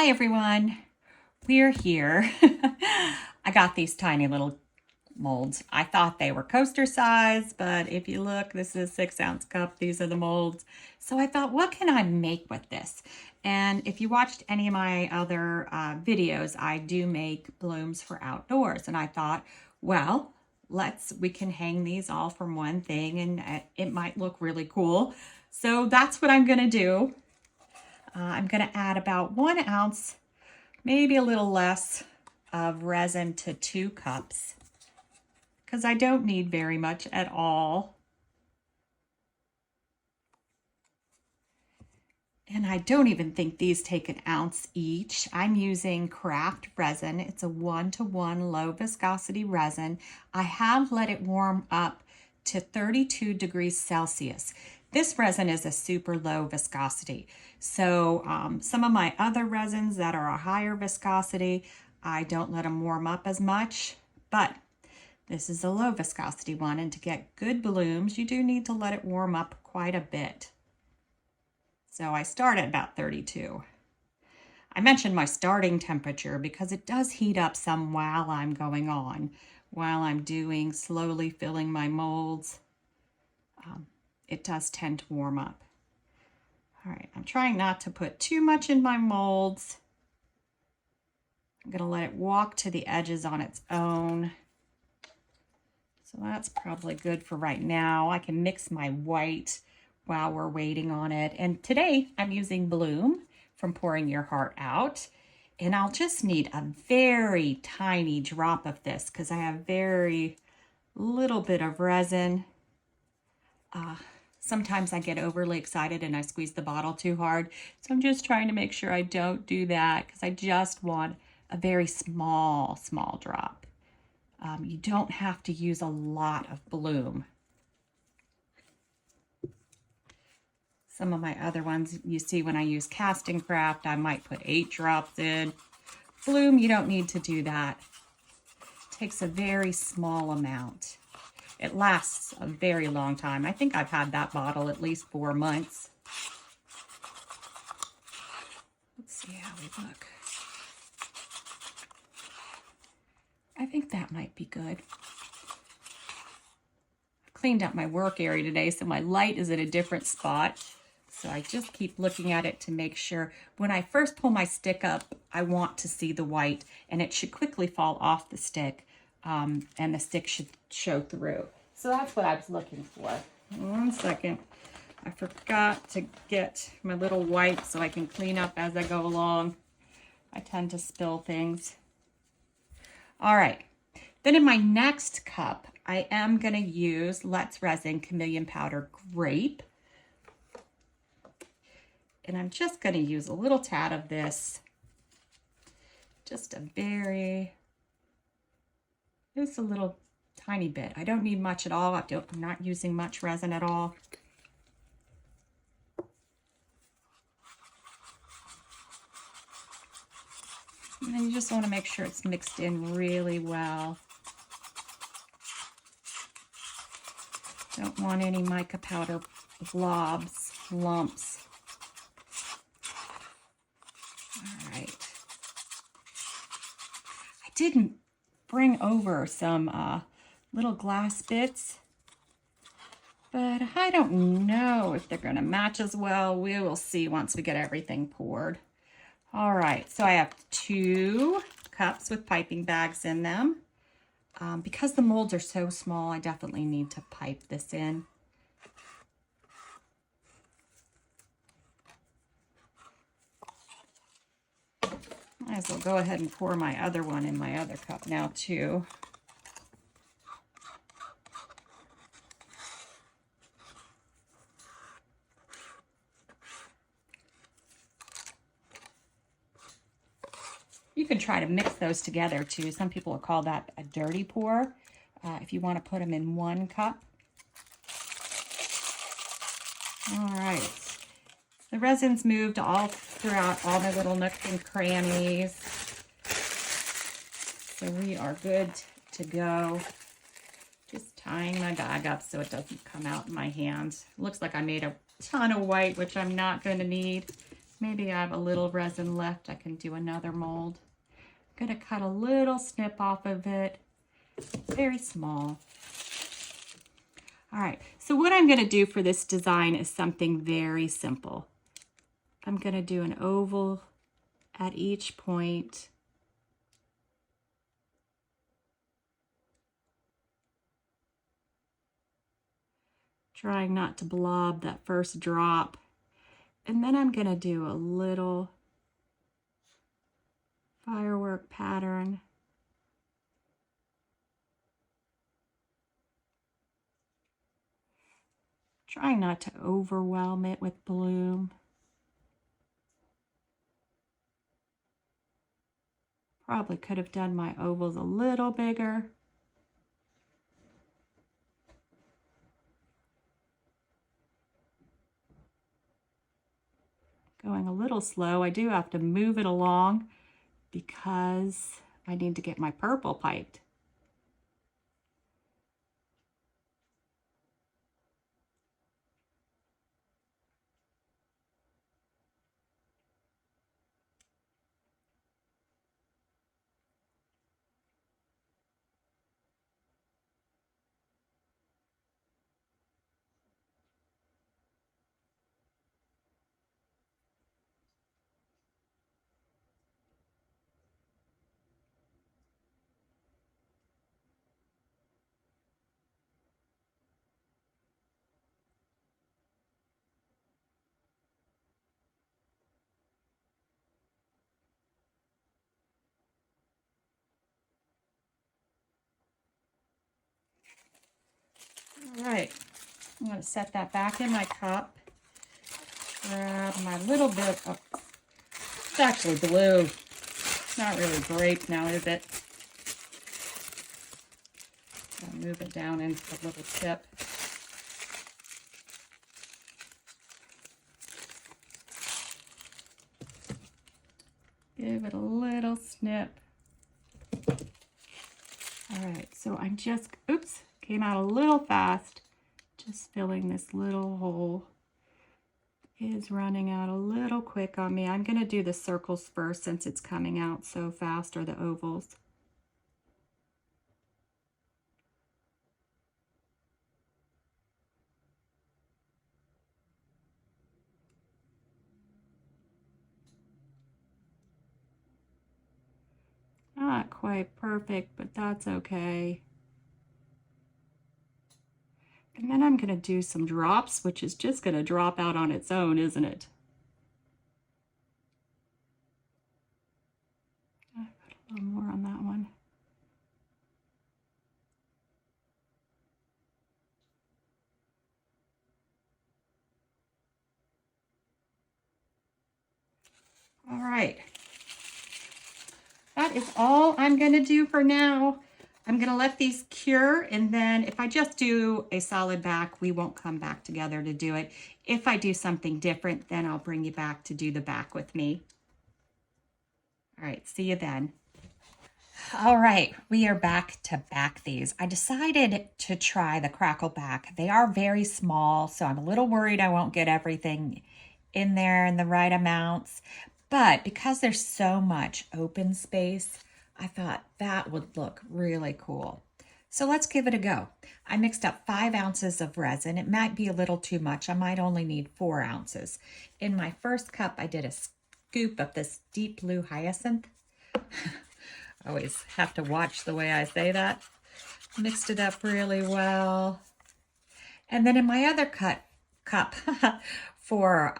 Hi everyone, we're here. I got these tiny little molds. I thought they were coaster size, but if you look, this is a 6-ounce cup. These are the molds. So I thought, what can I make with this? And if you watched any of my other videos, I do make blooms for outdoors. And I thought, well, we can hang these all from one thing and it might look really cool. So that's what I'm gonna do. I'm gonna add about 1 ounce, maybe a little less, of resin to 2 cups because I don't need very much at all. And I don't even think these take 1 ounce each. I'm using craft resin. It's a 1-to-1 low viscosity resin. I have let it warm up to 32 degrees Celsius. This resin is a super low viscosity. So some of my other resins that are a higher viscosity, I don't let them warm up as much, but this is a low viscosity one, and to get good blooms, you do need to let it warm up quite a bit. So I start at about 32. I mentioned my starting temperature because it does heat up some while I'm going on, while I'm doing slowly filling my molds. It does tend to warm up. All right, I'm trying not to put too much in my molds. I'm gonna let it walk to the edges on its own. So that's probably good for right now. I can mix my white while we're waiting on it. And today I'm using Bloom from Pouring Your Heart Out. And I'll just need a very tiny drop of this because I have very little bit of resin. Sometimes I get overly excited and I squeeze the bottle too hard. So I'm just trying to make sure I don't do that because I just want a very small drop. You don't have to use a lot of Bloom. Some of my other ones, you see when I use casting craft, I might put 8 drops in. Bloom, you don't need to do that. It takes a very small amount. It lasts a very long time. I think I've had that bottle at least 4 months. Let's see how we look. I think that might be good. I cleaned up my work area today, so my light is at a different spot. So I just keep looking at it to make sure. When I first pull my stick up, I want to see the white, and it should quickly fall off the stick, and the stick should show through. So that's what I was looking for. 1 second. I forgot to get my little wipe so I can clean up as I go along. I tend to spill things. All right. Then in my next cup, I am going to use Let's Resin Chameleon Powder Grape. And I'm just going to use a little tad of this. Just a little tiny bit. I don't need much at all. I'm not using much resin at all. And then you just want to make sure it's mixed in really well. Don't want any mica powder blobs, lumps. All right. I didn't bring over some little glass bits, but I don't know if they're going to match as well. We will see once we get everything poured. All right, so I have 2 cups with piping bags in them. Because the molds are so small, I definitely need to pipe this in. Might as well go ahead and pour my other one in my other cup now too. You can try to mix those together too. Some people will call that a dirty pour. If you want to put them in 1 cup. All right. The resin's moved all throughout all the little nooks and crannies. So we are good to go. Just tying my bag up so it doesn't come out in my hands. Looks like I made a ton of white, which I'm not going to need. Maybe I have a little resin left. I can do another mold. I'm gonna cut a little snip off of it, very small. All right, so what I'm gonna do for this design is something very simple. I'm gonna do an oval at each point. Trying not to blob that first drop. And then I'm gonna do a little firework pattern. Trying not to overwhelm it with bloom. Probably could have done my ovals a little bigger. Going a little slow. I do have to move it along because I need to get my purple piped. All right, I'm going to set that back in my cup. Grab my little bit of, it's actually blue. It's not really grape now, is it? I'll move it down into the little tip. Give it a little snip. All right, so I'm just, oops, came out a little fast. Just filling this little hole. Is running out a little quick on me. I'm gonna do the circles first since it's coming out so fast, or the ovals. Not quite perfect, but that's okay. And then I'm gonna do some drops, which is just gonna drop out on its own, isn't it? I put a little more on that one. All right. That is all I'm gonna do for now. I'm gonna let these cure, and then if I just do a solid back, we won't come back together to do it. If I do something different, then I'll bring you back to do the back with me. All right, see you then. All right, we are back to back these. I decided to try the crackle back. They are very small, so I'm a little worried I won't get everything in there in the right amounts. But because there's so much open space, I thought that would look really cool. So let's give it a go. I mixed up 5 ounces of resin. It might be a little too much. I might only need 4 ounces. In my first cup, I did a scoop of this deep blue hyacinth. I always have to watch the way I say that. Mixed it up really well. And then in my other cup for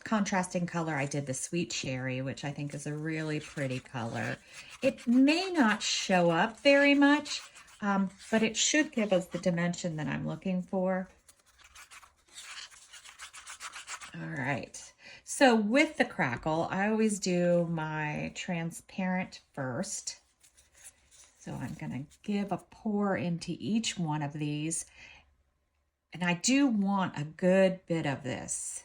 contrasting color, I did the sweet cherry, which I think is a really pretty color. It may not show up very much, but it should give us the dimension that I'm looking for. All right. So with the crackle, I always do my transparent first. So I'm going to give a pour into each one of these. And I do want a good bit of this,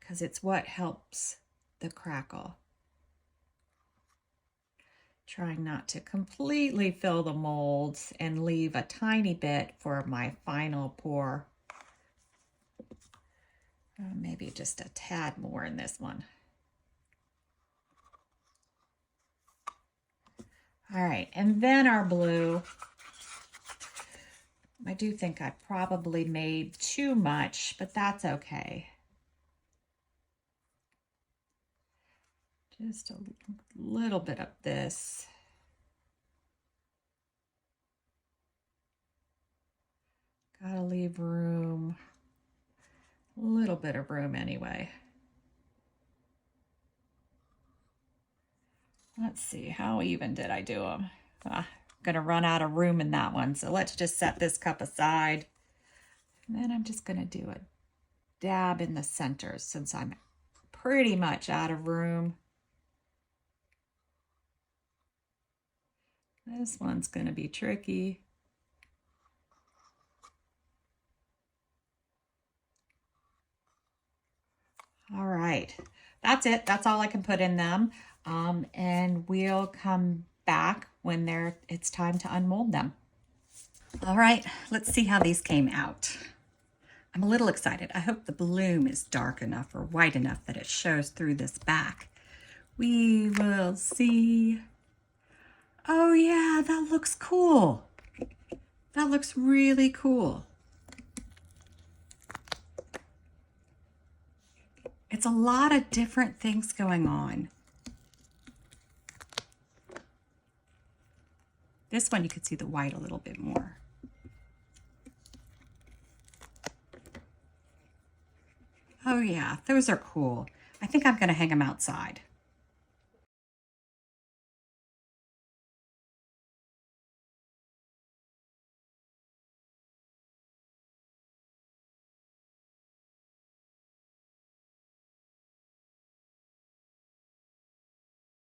because it's what helps the crackle. Trying not to completely fill the molds and leave a tiny bit for my final pour. Maybe just a tad more in this one. All right, and then our blue. I do think I probably made too much, but that's okay. Just a little bit of this. Gotta leave room. A little bit of room anyway. Let's see, how even did I do them? Gonna run out of room in that one, so let's just set this cup aside. And then I'm just gonna do a dab in the center since I'm pretty much out of room. This one's gonna be tricky. All right, that's it. That's all I can put in them. And we'll come back when it's time to unmold them. All right, let's see how these came out. I'm a little excited. I hope the bloom is dark enough or white enough that it shows through this back. We will see. Oh yeah, that looks cool. That looks really cool. It's a lot of different things going on. This one you could see the white a little bit more. Oh yeah, those are cool. I think I'm gonna hang them outside.